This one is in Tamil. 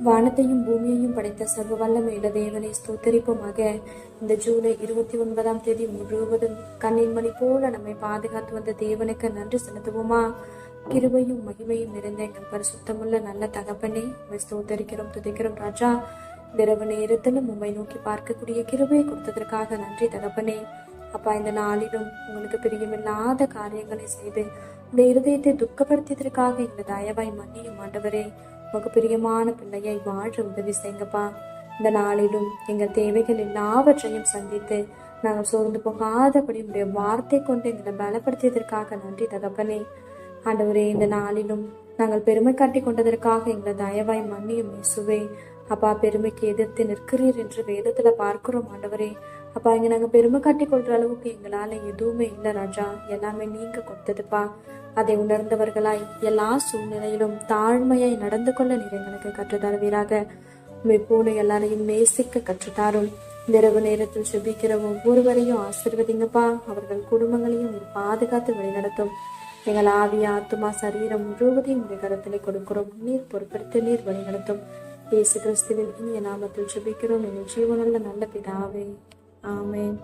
வானத்தையும் பூமியையும் படைத்த சர்வ வல்லமையுள்ள தேவனை ஸ்தோத்தரிப்போமாக. இந்த ஜூலை 29 முழுவதும் கண்ணின் மணி போல நம்மை பாதுகாத்து வந்த தேவனுக்கு நன்றி செலுத்துவோமா? கிருபையும் மகிமையும் நிறைந்த எங்கள் பரிசுத்தமுள்ள நல்ல தகப்பனே, உண்மை ஸ்தோத்தரிக்கிறோம், துதிக்கிறோம் ராஜா. இரவு நேரத்திலும் உண்மை நோக்கி பார்க்கக்கூடிய கிருபையை கொடுத்ததற்காக நன்றி தகப்பனே. அப்பா, இந்த நாளிலும் உங்களுக்கு பிரியமில்லாத காரியங்களை செய்து இந்த இருதயத்தை துக்கப்படுத்தியதற்காக எங்களை தயவாய் மன்னியும் ஆண்டவரே. உங்க பிரியமான பிள்ளையை வாழ உதவி செய்யுங்கப்பா. இந்த நாளிலும் எங்கள் தேவைகள் எல்லாவற்றையும் சந்தித்து நாங்கள் சோர்ந்து போகாதபடி உடைய வார்த்தை கொண்டு எங்களை பலப்படுத்தியதற்காக நன்றி தகப்பனே. ஆண்டவரே, இந்த நாளிலும் நாங்கள் பெருமை காட்டி கொண்டதற்காக எங்களை தயவாய் மன்னியும் இயேசுவே. அப்பா, பெருமைக்கு எதிர்த்து நிற்கிறீர் என்று வேதத்துல பார்க்கிறோம் ஆண்டவரே. அப்பா, இங்க நாங்க பெருமை காட்டி கொள்ற அளவுக்கு எங்களால எதுவுமே இல்லை ராஜா, எல்லாமே நீங்க கொடுத்ததுப்பா. அதை உணர்ந்தவர்களாய் எல்லா சூழ்நிலையிலும் தாழ்மையாய் நடந்து கொள்ள நீர் எங்களுக்கு கற்றுத்தருவீராக. உண்மை போல எல்லாரையும் நேசிக்க கற்றுத்தாரும். இரவு நேரத்தில் செபிக்கிற ஒவ்வொருவரையும் ஆசீர்வதிங்கப்பா. அவர்கள் குடும்பங்களையும் நீர் பாதுகாத்து வழிநடத்தும். எங்கள் ஆவி, ஆத்துமா, சரீரம் முழுவதையும் உடைய கருத்திலே கொடுக்கிறோம். நீர் பொறுப்படுத்தி நீர் வழிநடத்தும். இயேசு கிறிஸ்துவின் இனிய நாமத்தில் செபிக்கிறோம் எங்கள் ஜீவனுள்ள நல்ல பிதாவே. ஆமென்.